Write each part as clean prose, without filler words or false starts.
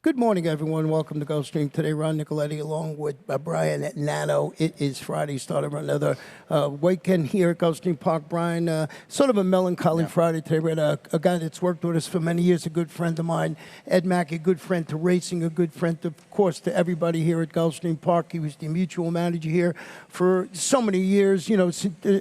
Good morning, everyone. Welcome to Gulfstream. Today, Ron Nicoletti along with Brian at Nano. It is Friday, start of another weekend here at Gulfstream Park. Brian, sort of a melancholy Friday today. We had a guy that's worked with us for many years, a good friend of mine, Ed Mack, a good friend to racing, a good friend, of course, to everybody here at Gulfstream Park. He was the mutual manager here for so many years, you know,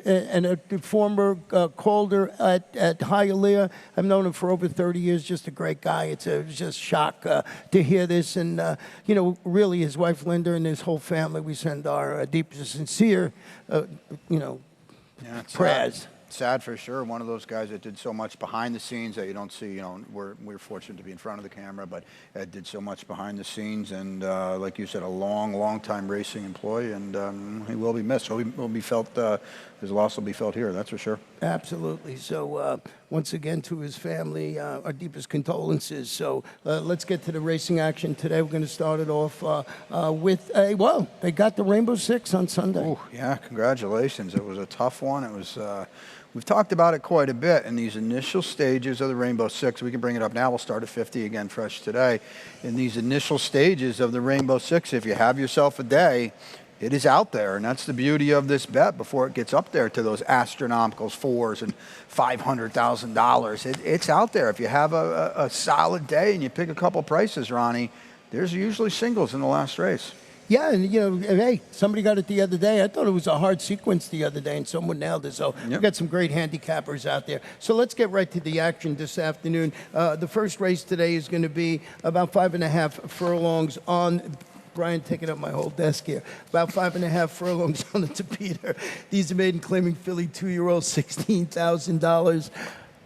and a former Calder at Hialeah. I've known him for over 30 years, just a great guy. It was just shock to hear this, and you know, really, his wife Linda and his whole family, we send our deepest sincere, prayers. Sad for sure. One of those guys that did so much behind the scenes that you don't see. You know, we're fortunate to be in front of the camera, but Ed did so much behind the scenes, and like you said, a long time racing employee, and he will be missed. So he will be felt. His loss will be felt here. That's for sure. Absolutely. So once again, to his family, our deepest condolences. So let's get to the racing action today. We're going to start it off with they got the Rainbow Six on Sunday. Ooh, yeah, congratulations. It was a tough one. It was. We've talked about it quite a bit in these initial stages of the Rainbow Six. We can bring it up now. We'll start at 50 again, fresh today. In these initial stages of the Rainbow Six, if you have yourself a day, it is out there, and that's the beauty of this bet before it gets up there to those astronomical fours and $500,000. It's out there. If you have a solid day and you pick a couple prices, Ronnie, there's usually singles in the last race. Yeah, and you know, hey, somebody got it the other day. I thought it was a hard sequence the other day, and someone nailed it. So we've got some great handicappers out there. So let's get right to the action this afternoon. The first race today is going to be about 5.5 furlongs on. Brian taking up my whole desk here. About 5.5 furlongs on the Tapeta. These are maiden claiming filly 2-year-old, $16,000.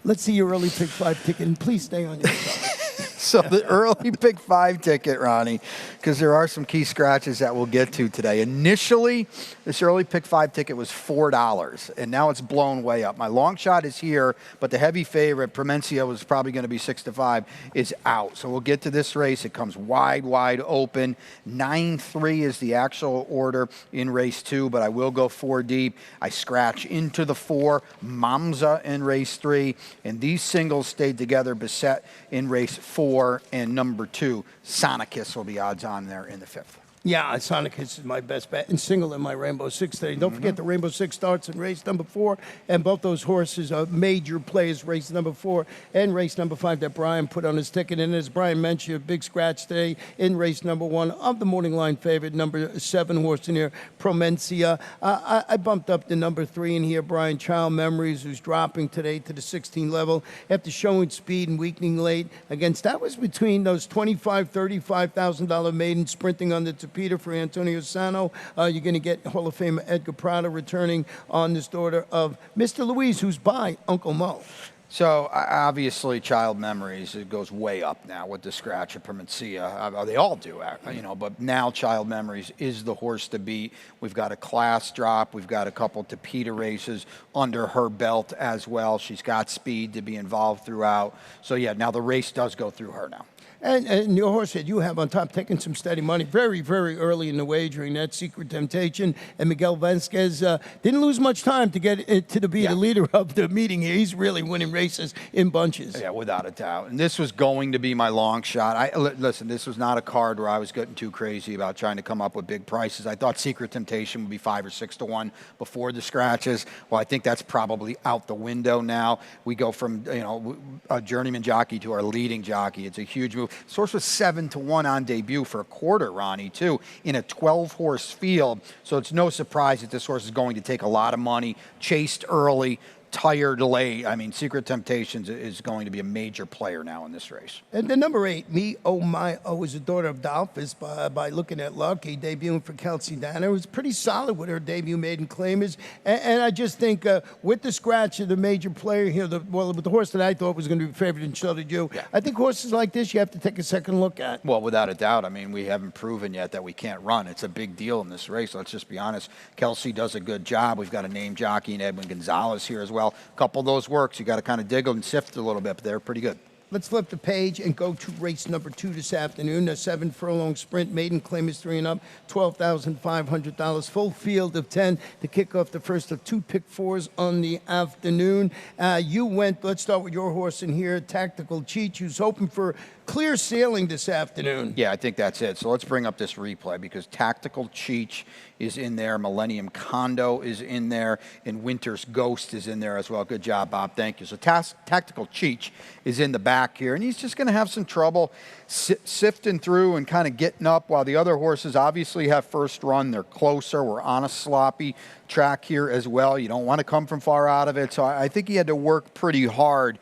Let's see your early pick 5 ticket, and please stay on your side. So the early pick 5 ticket, Ronnie, because there are some key scratches that we'll get to today. Initially, this early pick 5 ticket was $4, and now it's blown way up. My long shot is here, but the heavy favorite, Promencia, was probably going to be 6-5, is out. So we'll get to this race. It comes wide open. 9-3 is the actual order in race 2, but I will go 4 deep. I scratch into the 4, Mamza in race 3, and these singles stayed together, beset in race 4. And number 2, Sonicus will be odds on there in the 5th. Yeah, Sonicus is my best bet, and single in my Rainbow Six today. Don't forget the Rainbow Six starts in race number 4, and both those horses are major players, race number 4 and race number 5 that Brian put on his ticket. And as Brian mentioned, a big scratch today in race number 1 of the morning line favorite, number 7 horse in here, Promencia. I bumped up the number 3 in here, Brian, Child Memories, who's dropping today to the 16 level after showing speed and weakening late against. That was between those $25,000, $35,000 maiden sprinting on the Peter for Antonio Sano. You're going to get Hall of Famer Edgar Prada returning on this daughter of Mr. Louise, who's by Uncle Mo. So obviously, Child Memories, it goes way up now with the scratch of Promencia. They all do, you know. But now Child Memories is the horse to beat. We've got a class drop. We've got a couple Tapeta races under her belt as well. She's got speed to be involved throughout. So yeah, now the race does go through her now. And your horse that you have on top taking some steady money very early in the wagering, that Secret Temptation. And Miguel Vasquez didn't lose much time to get to be the leader of the meeting here. He's really winning races in bunches. Yeah, without a doubt. And this was going to be my long shot. Listen, this was not a card where I was getting too crazy about trying to come up with big prices. I thought Secret Temptation would be 5 or 6 to 1 before the scratches. Well, I think that's probably out the window now. We go from, you know, a journeyman jockey to our leading jockey. It's a huge move. This horse was 7 to 1 on debut for a quarter, Ronnie, too, in a 12-horse field. So it's no surprise that this horse is going to take a lot of money, chased early, tired late. I mean, Secret Temptations is going to be a major player now in this race. And the number 8, Me Oh My Oh, is a daughter of Dolphus by Looking at Luck. He debuting for Kelsey Danner. It was pretty solid with her debut maiden claimers. And I just think with the scratch of the major player here, with the horse that I thought was going to be favored, and so did you, I think horses like this you have to take a second look at. Well, without a doubt. I mean, we haven't proven yet that we can't run. It's a big deal in this race. Let's just be honest. Kelsey does a good job. We've got a named jockey in Edwin Gonzalez here as well. A couple of those works. You got to kind of dig and sift a little bit, but they're pretty good. Let's flip the page and go to race number 2 this afternoon. A 7-furlong sprint. Maiden claim is 3 and up. $12,500. Full field of 10 to kick off the first of 2 pick 4s on the afternoon. You went, let's start with your horse in here, Tactical Cheech, who's hoping for clear sailing this afternoon. Yeah, I think that's it. So let's bring up this replay because Tactical Cheech is in there. Millennium Condo is in there. And Winter's Ghost is in there as well. Good job, Bob. Thank you. So Tactical Cheech is in the back here, and he's just going to have some trouble sifting through and kind of getting up while the other horses obviously have first run. They're closer. We're on a sloppy track here as well. You don't want to come from far out of it. So I think he had to work pretty hard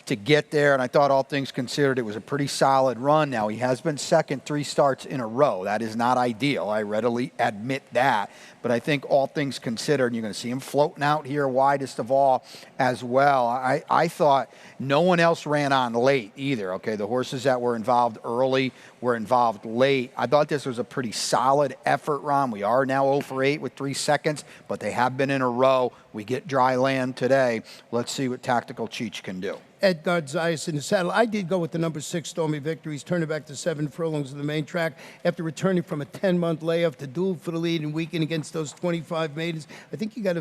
to get there, and I thought all things considered it was a pretty solid run. Now, he has been second 3 starts in a row. That is not ideal. I readily admit that. But I think all things considered, you're going to see him floating out here widest of all as well. I thought no one else ran on late either, okay? The horses that were involved early were involved late. I thought this was a pretty solid effort, Ron. We are now 0 for 8 with 3 seconds, but they have been in a row. We get dry land today. Let's see what Tactical Cheech can do. Edgard Zayas in the saddle. I did go with the number 6, Stormy Victory. He's turning back to 7 furlongs of the main track after returning from a 10-month layoff to duel for the lead and weekend against those 25 maidens. I think you got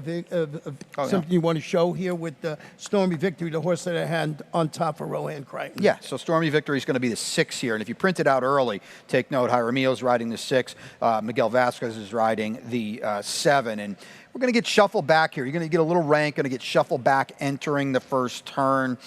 something you want to show here with Stormy Victory, the horse that I had on top for Rohan Crichton. Yeah, so Stormy Victory is going to be the 6 here. And if you print it out early, take note, Jaramillo's riding the 6. Miguel Vasquez is riding the 7. And we're going to get shuffled back here. You're going to get a little rank, going to get shuffled back entering the first turn.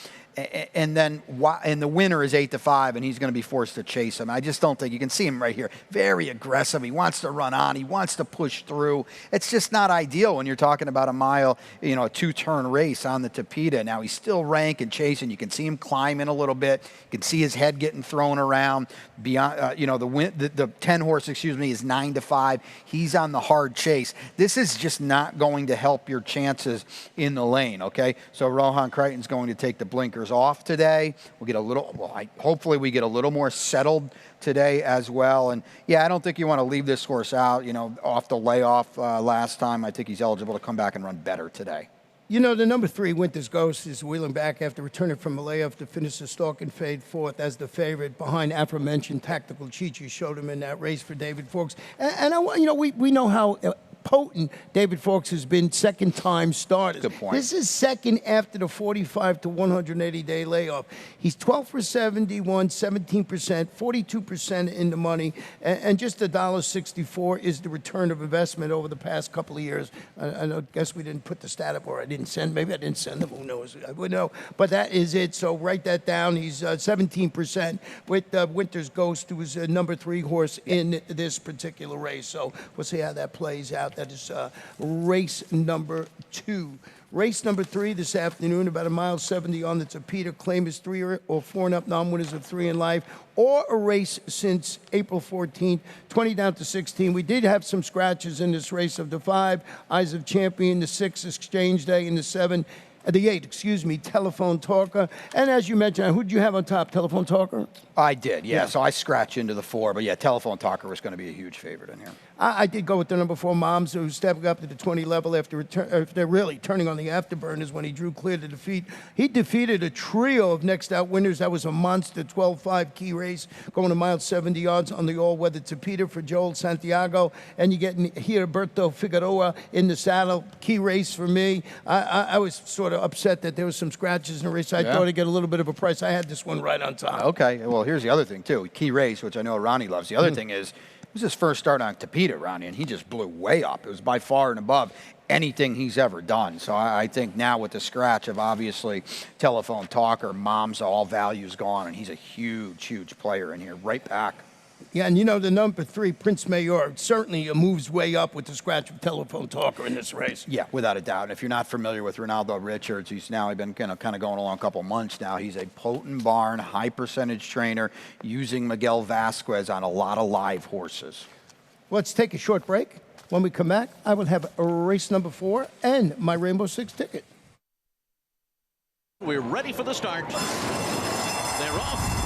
And then the winner is 8-5, and he's going to be forced to chase him. I just don't think you can see him right here. Very aggressive. He wants to run on. He wants to push through. It's just not ideal when you're talking about a mile, a 2-turn race on the Tapeta. Now he's still rank and chasing. You can see him climbing a little bit. You can see his head getting thrown around. Beyond, the 10 horse, is 9-5. He's on the hard chase. This is just not going to help your chances in the lane. Okay, so Rohan Crichton's going to take the blinkers off today. We'll get a little, hopefully we get a little more settled today as well. And yeah, I don't think you want to leave this horse out, off the layoff last time. I think he's eligible to come back and run better today. The number 3, Winter's Ghost, is wheeling back after returning from a layoff to finish the stalk and fade 4th as the favorite behind aforementioned Tactical Cheech, who showed him in that race for David Fawkes. And we know how potent David Fawkes has been second-time starters. Good point. This is second after the 45 to 180-day layoff. He's 12 for 71, 17%, 42% in the money, and just $1.64 is the return of investment over the past couple of years. I guess we didn't put the stat up, or I didn't send. Maybe I didn't send them. Who knows? I would know. But that is it. So write that down. He's 17% with Winter's Ghost, who is a number 3 horse in this particular race. So we'll see how that plays out. That is race number 2. Race number 3 this afternoon, about 1.70 miles on the Tapeta. Claim is 3 or 4 and up, non-winners of 3 in life, or a race since April 14th, 20 down to 16. We did have some scratches in this race of the 5, Eyes of Champion, the 6, Exchange Day, and the 7. The 8, Telephone Talker. And as you mentioned, who did you have on top, Telephone Talker? I did, yeah. So I scratched into the 4, but yeah, Telephone Talker was going to be a huge favorite in here. I did go with the number 4, Moms, who's stepping up to the 20 level after they're really turning on the afterburners when he drew clear to defeat. He defeated a trio of next out winners. That was a monster 12-5 key race going a mile 70 yards on the all-weather Tapeta for Joel Santiago. And you get Heriberto Figueroa in the saddle. Key race for me. I was sort of upset that there was some scratches in the race. I thought I'd get a little bit of a price. I had this one right on top. Okay, well, here's the other thing, too. Key race, which I know Ronnie loves. The other thing is, it was his first start on Tapeta, Ronnie, and he just blew way up. It was by far and above anything he's ever done. So I think now with the scratch of obviously Telephone Talker, Mom's all value's gone, and he's a huge, huge player in here, right back. Yeah, and the number 3, Prince Mayor, certainly moves way up with the scratch of Telephone Talker in this race. Yeah, without a doubt. And if you're not familiar with Ronaldo Richards, he's now been kind of going along a couple months now. He's a potent barn, high percentage trainer using Miguel Vasquez on a lot of live horses. Let's take a short break. When we come back, I will have race number 4 and my Rainbow 6 ticket. We're ready for the start. They're off.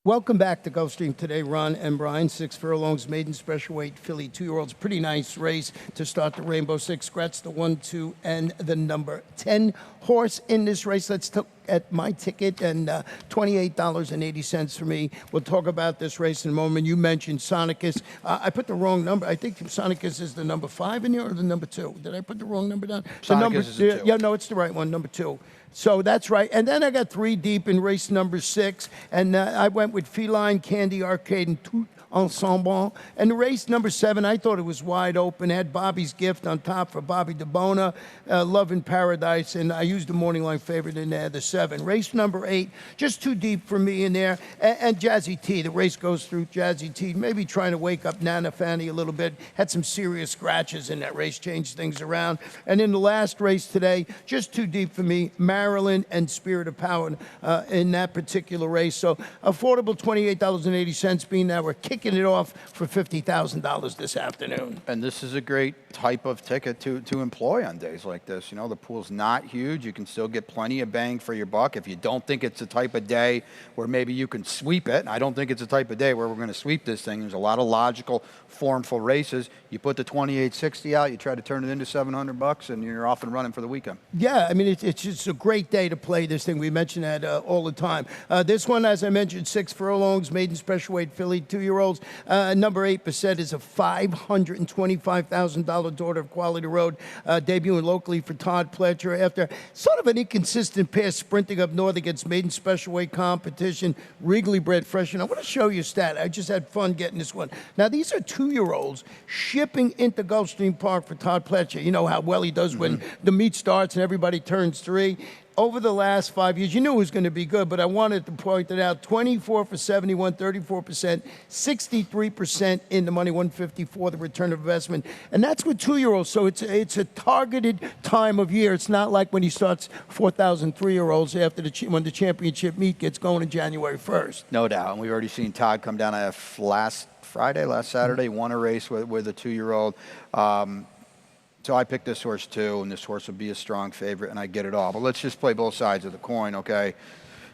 Welcome back to Gulfstream today. Ron and Brian, 6 furlongs, maiden special weight filly 2-year-olds. Pretty nice race to start the Rainbow Six. Scratch the 1, 2, and the number 10 horse in this race. Let's look at my ticket, and $28.80 for me. We'll talk about this race in a moment. You mentioned Sonicus. I put the wrong number. I think Sonicus is the number 5 in here, or the number 2. Did I put the wrong number down? Sonicus is the 2. Yeah, no, it's the right one, number 2. So that's right. And then I got 3 deep in race number 6. And I went with Feline, Candy Arcade, and Tout Ensemble. And the race number 7, I thought it was wide open. Had Bobby's Gift on top for Bobby DeBona, Love in Paradise. And I used the morning line favorite in there, the 7. Race number 8, just too deep for me in there. And Jazzy T. The race goes through Jazzy T. Maybe trying to wake up Nana Fanny a little bit. Had some serious scratches in that race, changed things around. And in the last race today, just too deep for me. Maryland and Spirit of Power in that particular race. So affordable $28.80, being that we're kicking it off for $50,000 this afternoon. And this is a great type of ticket to employ on days like this. You know, the pool's not huge. You can still get plenty of bang for your buck. If you don't think it's the type of day where maybe you can sweep it, and I don't think it's the type of day where we're going to sweep this thing. There's a lot of logical, formful races. You put the 28.60 out, you try to turn it into $700, and you're off and running for the weekend. Yeah, I mean, it's just a great day to play this thing. We mention that all the time. This one, as I mentioned, 6 furlongs, maiden special weight filly, 2-year-olds. Number 8% is a $525,000 daughter of Quality Road, debuting locally for Todd Pletcher after sort of an inconsistent pair sprinting up north against maiden special weight competition, regally bred fresh. And I want to show you a stat. I just had fun getting this one. Now, these are 2-year-olds shipping into Gulfstream Park for Todd Pletcher. You know how well he does when the meet starts and everybody turns 3. Over the last 5 years, you knew it was going to be good, but I wanted to point it out. 24 for 71, 34%, 63% in the money, 154 the return of investment. And that's with 2-year-olds, so it's a targeted time of year. It's not like when he starts 4,000 3-year-olds after when the championship meet gets going on January 1st. No doubt. And we've already seen Todd come down last Saturday, won a race with a 2-year-old. So I picked this horse too, and this horse will be a strong favorite, and I get it all. But let's just play both sides of the coin, okay?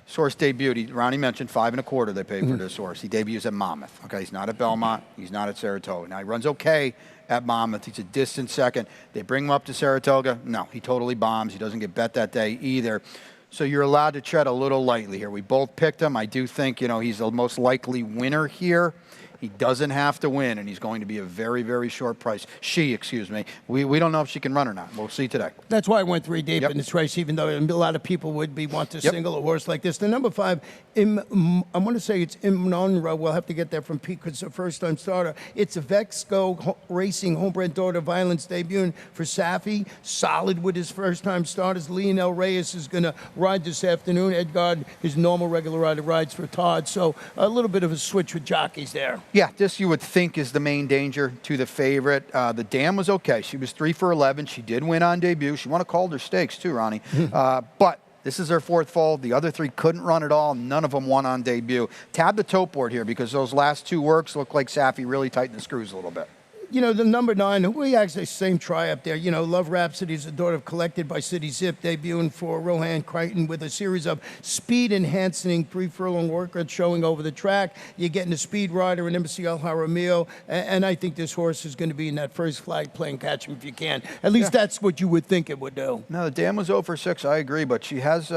This horse debuted. Ronnie mentioned $5.25 they paid for this horse. He debuts at Monmouth, okay? He's not at Belmont. He's not at Saratoga. Now, he runs okay at Monmouth. He's a distant second. They bring him up to Saratoga. No, he totally bombs. He doesn't get bet that day either. So you're allowed to tread a little lightly here. We both picked him. I do think, you know, he's the most likely winner here. He doesn't have to win, and he's going to be a very, very short price. Excuse me. We don't know if she can run or not. We'll see today. That's why I went 3 deep in this race, even though a lot of people would want to single a horse like this. The number 5, I want to say it's Imnonra. We'll have to get that from Pete because it's a first-time starter. It's a Vexco Racing homebred daughter Violence debuting for Safi. Solid with his first-time starters. Lionel Reyes is going to ride this afternoon. Edgard, his normal regular rider, rides for Todd. So a little bit of a switch with jockeys there. Yeah, this you would think is the main danger to the favorite. The dam was okay. She was 3 for 11. She did win on debut. She won a Calder Stakes too, Ronnie. But this is her 4th foal. The other 3 couldn't run at all. None of them won on debut. Tab the tote board here because those last 2 works look like Safi really tightened the screws a little bit. You know, the number 9, we actually same try up there. You know, Love Rhapsody is a daughter of Collected by City Zip, debuting for Rohan Crichton with a series of speed-enhancing 3-furlong workouts showing over the track. You're getting a speed rider, an Embassy El Jaramillo, and I think this horse is going to be in that first flag playing catch him if you can. At least that's what you would think it would do. No, the dam was 0 for 6, I agree, but she has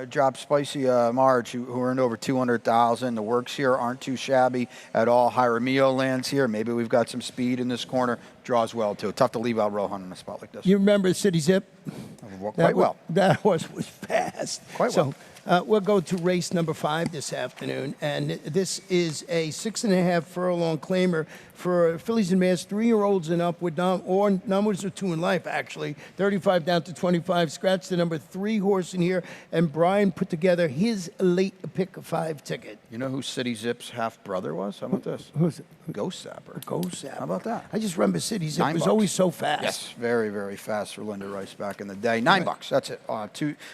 dropped Spicy Marge, who earned over $200,000. The works here aren't too shabby at all. Jaramillo lands here. Maybe we've got some speed in this corner. Draws well, too. Tough to leave out Rohan in a spot like this. You remember City Zip? Quite well. That horse was fast. Quite well. We'll go to race number 5 this afternoon, and this is a 6.5 furlong claimer for fillies and mares, 3-year-olds and up with numbers are 2 in life, actually. 35 down to 25. Scratch the number 3 horse in here, and Brian put together his late pick 5 ticket. You know who City Zip's half-brother was? How about this? Who's it? Ghost Sapper. Ghost Sapper. How about that? I just remember City Zip was $9. always so fast. Yes, very, very fast for Linda Rice back in the day. $9. That's it.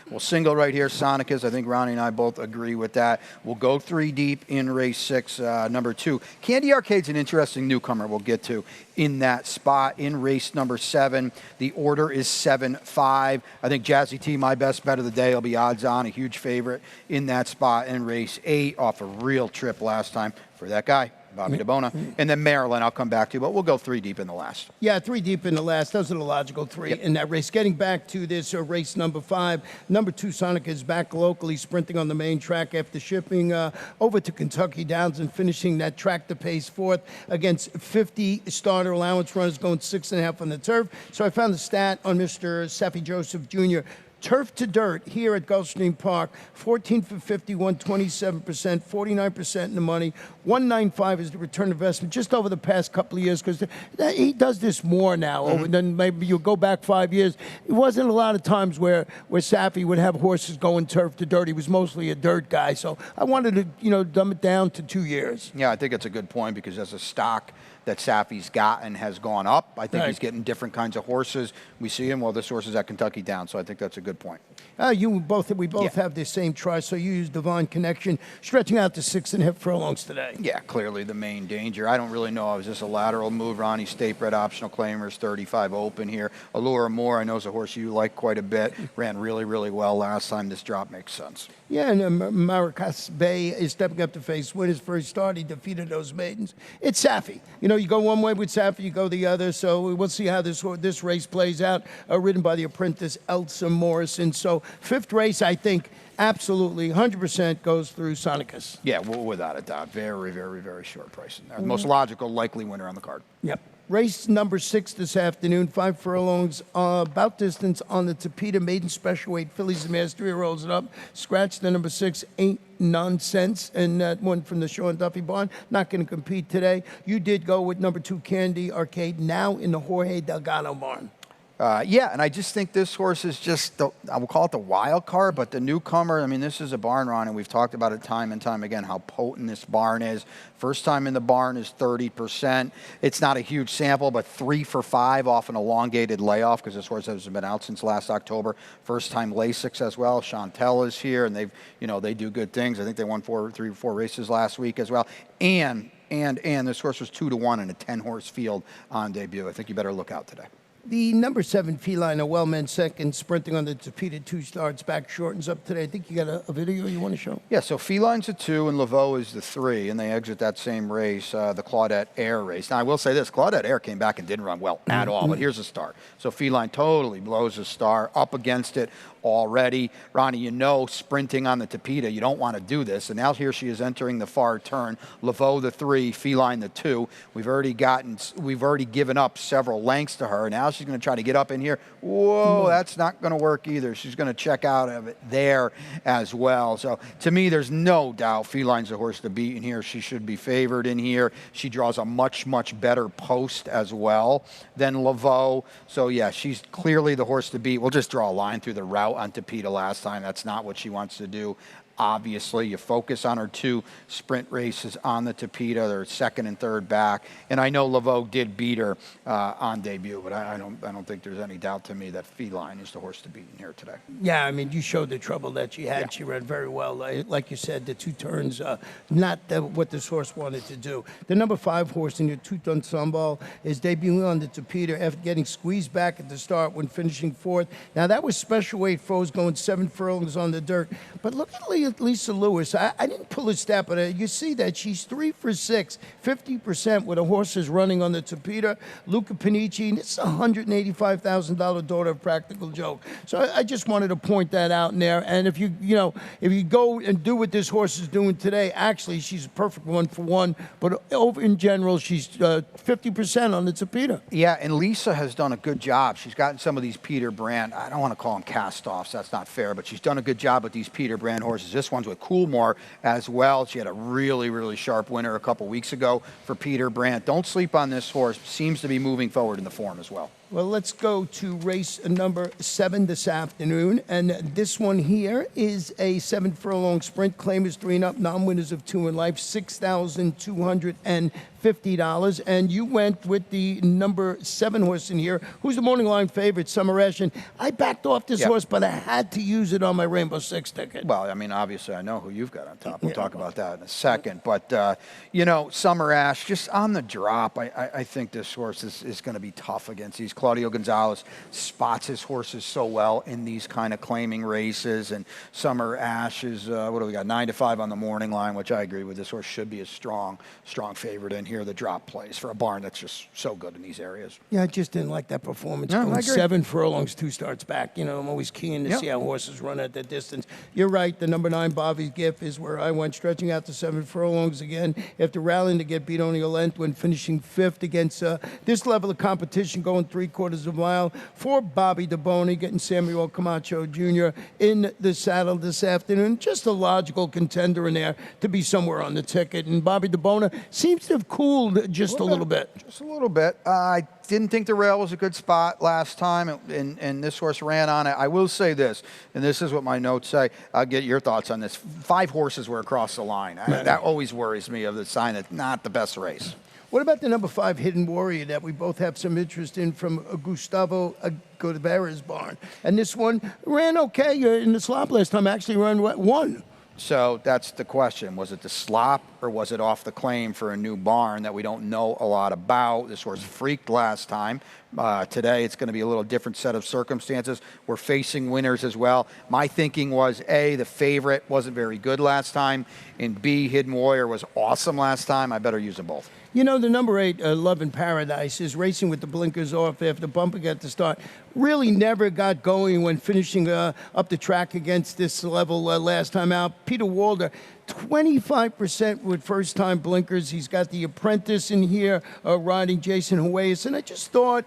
We'll single right here. Sonicus, I think think Ronnie and I both agree with that. We'll go 3 deep in race 6, number 2. Candy Arcade's an interesting newcomer we'll get to in that spot in race number 7. The order is 7-5. I think Jazzy T, my best bet of the day, will be odds on, a huge favorite in that spot in race 8 off a real trip last time for that guy, Bobby DeBona. And then Maryland, I'll come back to, but we'll go 3 deep in the last. Yeah, 3 deep in the last. Those are the logical 3 in that race. Getting back to this race number 5, number 2 Sonic is back locally, sprinting on the main track after shipping over to Kentucky Downs and finishing that track to pace 4th against 50 starter allowance runners, going 6.5 on the turf. So I found the stat on Mr. Safi Joseph Jr. Turf to dirt here at Gulfstream Park, 14 for 50, 127%, 49% in the money, 195 is the return investment just over the past couple of years, because he does this more now. Then maybe you'll go back 5 years. It wasn't a lot of times where Safi would have horses going turf to dirt. He was mostly a dirt guy. So I wanted to, dumb it down to 2 years. Yeah, I think it's a good point, because as a stock that Safi's gotten has gone up. I think he's getting different kinds of horses. We see him, well, this horse is at Kentucky Downs, so I think that's a good point. We both have the same try, so you use Divine Connection, stretching out to 6.5 furlongs today. Yeah, clearly the main danger. I don't really know. Is this a lateral move? Ronnie, State Bred Optional Claimers, 35 open here. Allure Moore, I know is a horse you like quite a bit. Ran really, really well last time. This drop makes sense. Yeah, and Maracas Bay is stepping up to face winners. First start, he defeated those maidens. It's Safi. You go one way with Safi, you go the other. So we'll see how this race plays out. Ridden by the apprentice Elsa Morrison. So 5th race, I think, absolutely 100% goes through Sonicus. Yeah, well, without a doubt. Very, very, very short price in there. The most logical, likely winner on the card. Yep. Race number 6 this afternoon, 5 furlongs, about distance on the Tapeta Maiden Special Weight. Phillies and Mastery rolls it up. Scratch the number 6, Ain't Nonsense, and that one from the Sean Duffy barn. Not going to compete today. You did go with number 2, Candy Arcade, now in the Jorge Delgado barn. Yeah, and I just think this horse is just, I will call it the wild card, but the newcomer, I mean, this is a barn run, and we've talked about it time and time again, how potent this barn is. First time in the barn is 30%. It's not a huge sample, but 3 for 5 off an elongated layoff, because this horse hasn't been out since last October. First time Lasix as well. Chantel is here, and they do good things. I think they won 3 or 4 races last week as well. And this horse was 2-1 in a 10-horse field on debut. I think you better look out today. The number 7 Feline, a well-meant second, sprinting on the Tapeta 2 starts, back shortens up today. I think you got a video you want to show? Yeah, so Feline's the 2 and Laveau is the 3, and they exit that same race, the Claudette Air race. Now, I will say this, Claudette Air came back and didn't run well at all, but here's a start. So Feline totally blows a star, up against it already. Ronnie, sprinting on the Tapeta, you don't want to do this. And now here she is entering the far turn. Laveau the 3, Feline the 2. We've already given up several lengths to her. Now she's going to try to get up in here. Whoa, that's not going to work either. She's going to check out of it there as well. So to me, there's no doubt Feline's a horse to beat in here. She should be favored in here. She draws a much, much better post as well than Laveau. So yeah, she's clearly the horse to beat. We'll just draw a line through the route on Tapeta last time. That's not what she wants to do. Obviously, you focus on her 2 sprint races on the Tapeta. They're 2nd and 3rd back, and I know Laveau did beat her on debut, but I don't think there's any doubt to me that Feline is the horse to beat in here today. Yeah, I mean, you showed the trouble that she had. Yeah. She ran very well. Like you said, the 2 turns, not what this horse wanted to do. The number 5 horse in your Tout Ensemble is debuting on the Tapeta after getting squeezed back at the start when finishing 4th. Now, that was special weight foes going 7 furlongs on the dirt, but look at Lisa Lewis. I didn't pull a stat, but you see that she's 3 for 6, 50% with the horses running on the Tapeta. Luca Panici, and this is a $185,000 daughter of Practical Joke. So I just wanted to point that out in there. And if you go and do what this horse is doing today, actually she's a perfect 1-for-1. But in general, she's 50% on the Tapeta. Yeah, and Lisa has done a good job. She's gotten some of these Peter Brand, I don't want to call them cast-offs, that's not fair, but she's done a good job with these Peter Brand horses. This one's with Coolmore as well. She had a really, really sharp winner a couple weeks ago for Peter Brandt. Don't sleep on this horse. Seems to be moving forward in the form as well. Well, let's go to race number 7 this afternoon. And this one here is a 7-furlong sprint. Claim is 3 and up. Non-winners of 2 in life, $6,250. And you went with the number 7 horse in here, who's the morning line favorite, Summer Ash. And I backed off this horse, but I had to use it on my Rainbow Six ticket. Well, I mean, obviously, I know who you've got on top. We'll talk about that in a second. But, you know, Summer Ash, just on the drop, I think this horse is going to be tough against these. Claudio Gonzalez spots his horses so well in these kind of claiming races. And Summer Ash is, what do we got, 9-5 on the morning line, which I agree with. This horse should be a strong favorite in here. The drop plays for a barn that's just so good in these areas. Yeah, I just didn't like that performance. No, I Going agree. 7 furlongs, 2 starts back. You know, I'm always keen to see how horses run at that distance. You're right. The number 9, Bobby's Gift, is where I went, stretching out to 7 furlongs again after rallying to get beat only a length when finishing 5th against this level of competition, going 3/4 of a mile for Bobby DeBoni, getting Samuel Camacho Jr. in the saddle this afternoon. Just a logical contender in there to be somewhere on the ticket. And Bobby DeBoni seems to have cooled just a little bit. Just a little bit. I didn't think the rail was a good spot last time, and this horse ran on it. I will say this, and this is what my notes say. I'll get your thoughts on this. 5 horses were across the line. That always worries me of the sign that's not the best race. What about the number 5, Hidden Warrior, that we both have some interest in from Gustavo Guevara's barn? And this one ran okay in the slop last time, actually won. So that's the question. Was it the slop or was it off the claim for a new barn that we don't know a lot about? This horse freaked last time. Today it's going to be a little different set of circumstances. We're facing winners as well. My thinking was, A, the favorite wasn't very good last time, and B, Hidden Warrior was awesome last time. I better use them both. You know, the number 8, Love in Paradise, is racing with the blinkers off after bumping at the start. Really never got going when finishing up the track against this level last time out. Peter Walder, 25% with first-time blinkers. He's got the apprentice in here riding Jason Huayas. And I just thought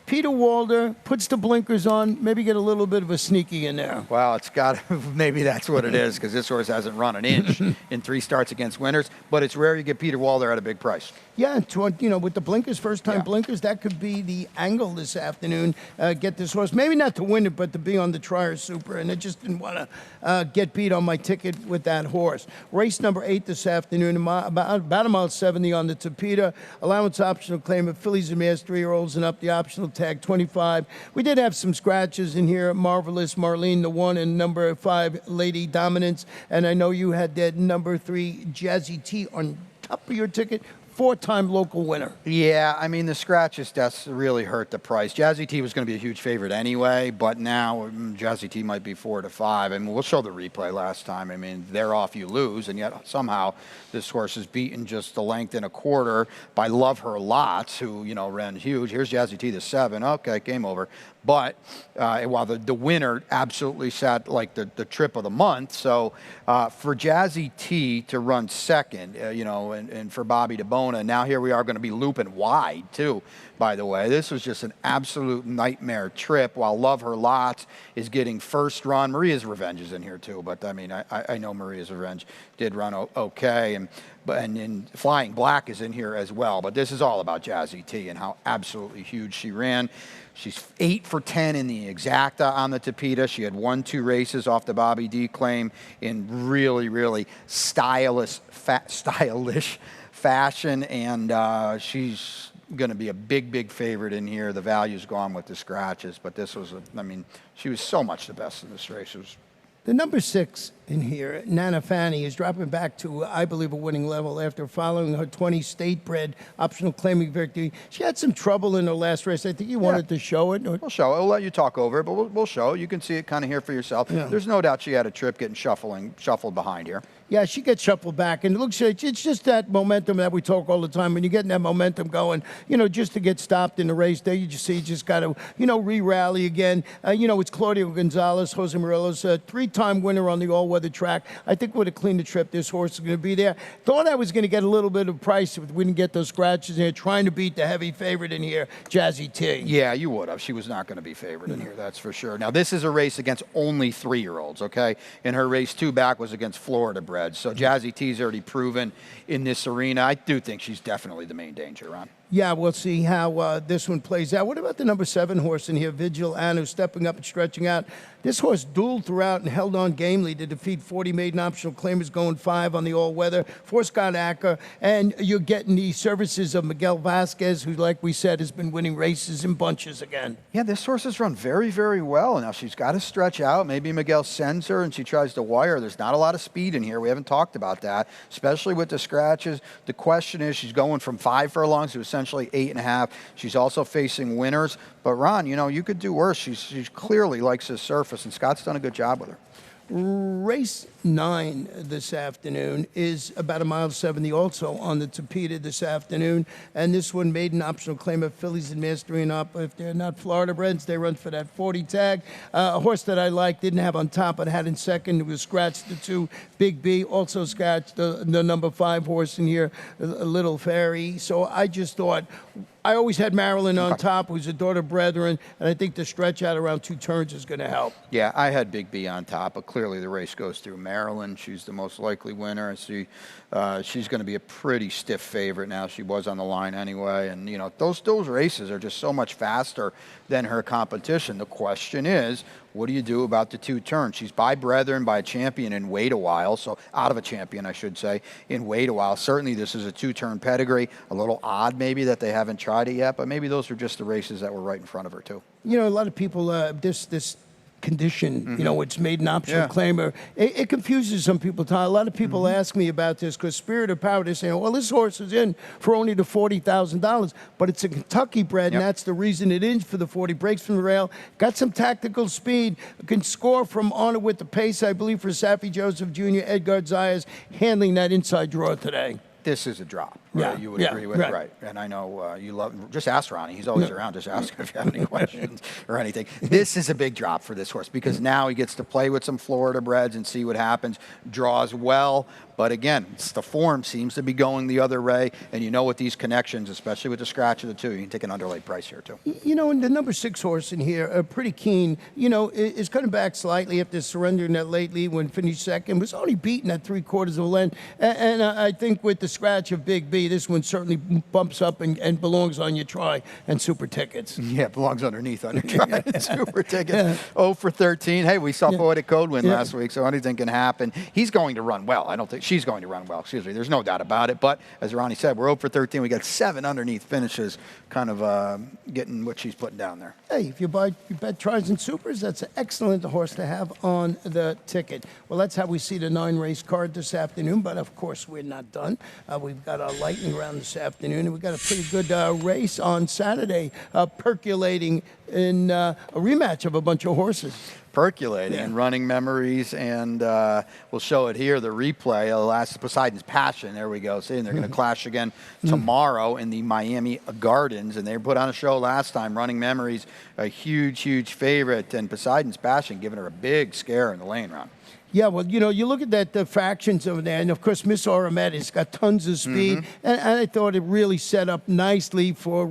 Peter Walder puts the blinkers on, maybe get a little bit of a sneaky in there. Well, it's got maybe that's what it is, because this horse hasn't run an inch in 3 starts against winners. But it's rare you get Peter Walder at a big price. Yeah, you know, with the blinkers, first-time blinkers, that could be the angle this afternoon. Get this horse, maybe not to win it, but to be on the Trier Super. And I just didn't want to get beat on my ticket with that horse. Race number 8 this afternoon, about a mile 70 on the Tapeta. Allowance optional claim of fillies and mares, 3-year-olds and up. The optional tag 25. We did have some scratches in here. Marvelous Marlene, the 1, and number 5, Lady Dominance. And I know you had that number 3, Jazzy T, on top of your ticket. 4-time local winner. Yeah, I mean, the scratches deaths really hurt the price. Jazzy T was going to be a huge favorite anyway, but now Jazzy T might be 4-5. I mean, we'll show the replay last time. I mean, they're off, you lose, and yet somehow this horse is beaten just a length and a quarter by Love Her Lots, who, you know, ran huge. Here's Jazzy T, the 7. Okay, game over. But while the winner absolutely sat like the trip of the month, so for Jazzy T to run second, you know, and for Bobby DeBona, now here we are going to be looping wide too. By the way, this was just an absolute nightmare trip. While Love Her Lots is getting first run, Maria's Revenge is in here too. But I mean, I know Maria's Revenge did run okay, and Flying Black is in here as well. But this is all about Jazzy T and how absolutely huge she ran. She's 8 for 10 in the exacta on the Tapeta. She had 1-2 races off the Bobby D claim in really stylish fashion, and she's going to be a big favorite in here. The value's gone with the scratches, but this was, I mean, she was so much the best in this race. It was The number 6 in here, Nana Fanny, is dropping back to, I believe, a winning level after following her 20 state-bred optional claiming victory. She had some trouble in her last race. I think you wanted to show it. We'll show it. We'll let you talk over it, but we'll show it. You can see it kind of here for yourself. Yeah. There's no doubt she had a trip getting shuffled behind here. Yeah, she gets shuffled back, and it looks like it's just that momentum that we talk all the time. When you're getting that momentum going, you know, just to get stopped in the race there, you just got to, you know, re-rally again. You know, it's Claudio Gonzalez, Jose Morelos, a 3-time winner on the all-weather track. I think with a cleaner trip, this horse is going to be there. Thought I was going to get a little bit of price if we didn't get those scratches in here, trying to beat the heavy favorite in here, Jazzy T. Yeah, you would have. She was not going to be favored in here, that's for sure. Now, this is a race against only 3-year-olds, okay? And her race 2 back was against Florida breds. So Jazzy T's already proven in this arena. I do think she's definitely the main danger, Ron. Yeah, we'll see how this one plays out. What about the number 7 horse in here, Vigil Anu, stepping up and stretching out? This horse dueled throughout and held on gamely to defeat 40 maiden optional claimers, going 5 on the all-weather for Scott Acker. And you're getting the services of Miguel Vasquez, who, like we said, has been winning races in bunches again. Yeah, this horse has run very, very well. Now, she's got to stretch out. Maybe Miguel sends her and she tries to wire. There's not a lot of speed in here. We haven't talked about that, especially with the scratches. The question is, she's going from 5 furlongs to essentially 8.5. She's also facing winners. But, Ron, you know, you could do worse. She clearly likes this surface, and Scott's done a good job with her. Race 9 this afternoon is about 1.70 miles also on the Tapeta this afternoon. And this one made an optional claim of fillies and mastering up. If they're not Florida breds, they run for that 40 tag. A horse that I like, didn't have on top, but had in second. It was scratched the 2, Big B. Also scratched the number 5 horse in here, Little Fairy. So I just thought, I always had Marilyn on top, who's a daughter of Brethren, and I think the stretch out around 2 turns is going to help. Yeah, I had Big B on top, but clearly the race goes through Maryland. She's the most likely winner. I see she's going to be a pretty stiff favorite now. She was on the line anyway, and you know those races are just so much faster than her competition. The question is, what do you do about the 2 turns? She's by Brethren, by a champion, and wait a while. So out of a champion, I should say, in wait a while. Certainly this is a 2-turn pedigree. A little odd maybe that they haven't tried it yet, but maybe those are just the races that were right in front of her too. You know, a lot of people, this condition, you know, it's made an optional claim. Or it confuses some people, Todd. A lot of people ask me about this because Spirit of Power, they're saying, well, this horse is in for only the $40,000, but it's a Kentucky bred, and that's the reason it is for the 40. Breaks from the rail, got some tactical speed, can score from on it with the pace, I believe, for Safi Joseph Jr., Edgar Zayas, handling that inside draw today. This is a drop. Right? Yeah, You would yeah, agree with right. it, right? And I know you love. Just ask Ronnie. He's always around. Just ask him if you have any questions or anything. This is a big drop for this horse because now he gets to play with some Florida breds and see what happens. Draws well, but again, it's the form seems to be going the other way. And you know, with these connections, especially with the scratch of the 2, you can take an underlaid price here too. You know, and the number 6 horse in here, pretty keen, you know, is coming back slightly after surrendering that late lead when finished second. Was only beaten at 3/4 of a length. And I think with the scratch of Big B, this one certainly bumps up and belongs on your try and super tickets. Yeah, it belongs underneath on your try and super tickets. 0 for 13. Hey, we saw Poetic Code win last week, so anything can happen. He's going to run well. I don't think she's going to run well. Excuse me. There's no doubt about it. But as Ronnie said, we're 0 for 13. We got 7 underneath finishes, kind of getting what she's putting down there. Hey, if you bet tries and supers, that's an excellent horse to have on the ticket. Well, that's how we see the 9-race card this afternoon. But of course, we're not done. We've got our lightning round this afternoon, and we've got a pretty good race on Saturday, percolating in a rematch of a bunch of horses. Percolating and running memories, and we'll show it here, the replay. Last Poseidon's Passion. There we go. See, and they're going to clash again tomorrow in the Miami Gardens, and they put on a show last time. Running Memories, a huge, huge favorite, and Poseidon's Passion giving her a big scare in the lane run. Yeah, well, you know, you look at that the fractions over there, and of course, Miss Aramet has got tons of speed, and I thought it really set up nicely for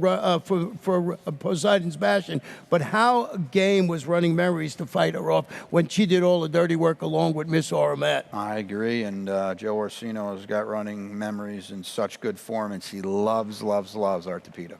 Poseidon's Passion. But how game was Running Memories to fight her off when she did all the dirty work along with Miss Aramet? I agree, and Joe Orsino has got Running Memories in such good form, and she loves, loves, loves Artepeda.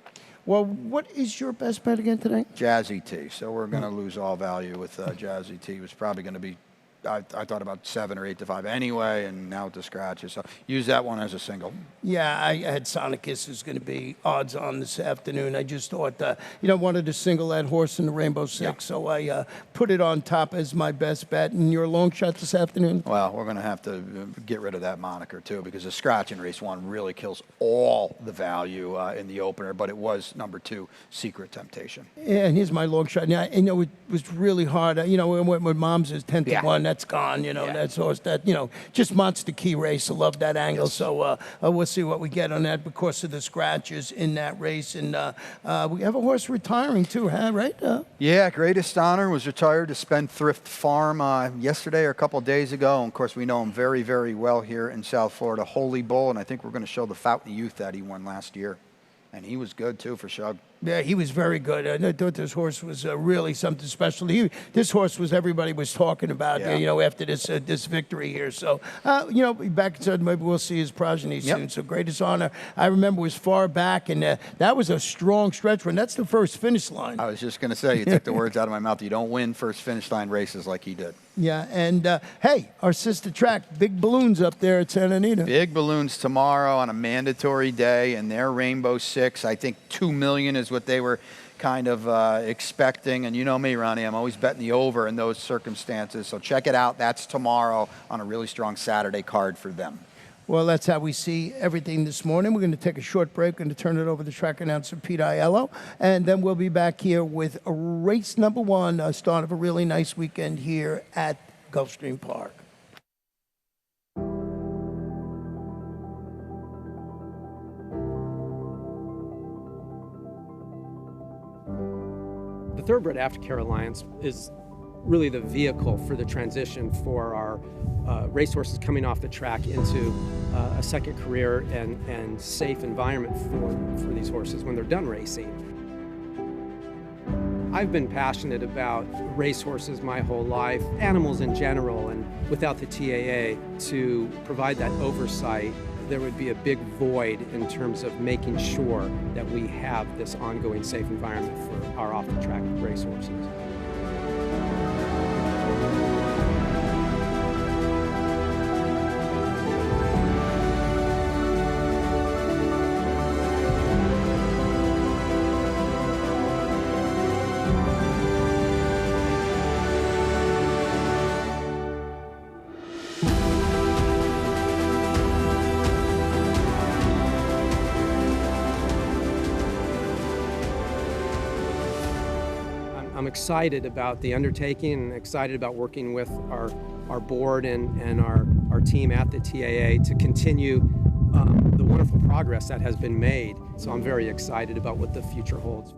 Well, what is your best bet again today? Jazzy T. So we're going to lose all value with Jazzy T. It was probably going to be, I thought about 7 or 8 to 5 anyway, and now with the scratches. So use that one as a single. Yeah, I had Sonicus is going to be odds on this afternoon. I just thought, you know, wanted to single that horse in the Rainbow Six, so I put it on top as my best bet. And your long shot this afternoon? Well, we're going to have to get rid of that moniker, too, because the scratch in race 1 really kills all the value in the opener, but it was number 2, Secret Temptation. Yeah, and here's my long shot. Now, you know, it was really hard. You know, when Mom's is 10 to 1, that's gone. You know, that's horse that, you know, just monster key race. I love that angle. So we'll see what we get on that because of the scratches in that race. And we have a horse retiring too, huh? Right? Yeah, Greatest Honor was retired to Spendthrift Farm yesterday or a couple of days ago. And of course, we know him very, very well here in South Florida. Holy Bull, and I think we're going to show the Fountain of Youth that he won last year. And he was good too for Shug. Yeah, he was very good. I thought this horse was really something special. This horse was everybody was talking about, Yeah. after this victory here. So, back inside, maybe we'll see his progeny soon. So, greatest honor. I remember it was far back, and that was a strong stretch run. That's the first finish line. I was just going to say, you took the words out of my mouth. You don't win first finish line races like he did. Yeah, and hey, our sister track, Big Balloons up there at Santa Anita. Big Balloons tomorrow on a mandatory day, and their Rainbow Six, I think 2 million is what they were kind of expecting. And you know me, Ronnie, I'm always betting the over in those circumstances. So check it out. That's tomorrow on a really strong Saturday card for them. Well, that's how we see everything this morning. We're going to take a short break. We're going to turn it over to track announcer Pete Aiello, and then we'll be back here with race number 1, start of a really nice weekend here at Gulfstream Park. The Thoroughbred Aftercare Alliance is really the vehicle for the transition for our racehorses coming off the track into a second career and safe environment for these horses when they're done racing. I've been passionate about racehorses my whole life, animals in general, and without the TAA to provide that oversight, there would be a big void in terms of making sure that we have this ongoing safe environment for our off-the-track racehorses. I'm excited about the undertaking and excited about working with our board and our team at the TAA to continue the wonderful progress that has been made. So I'm very excited about what the future holds.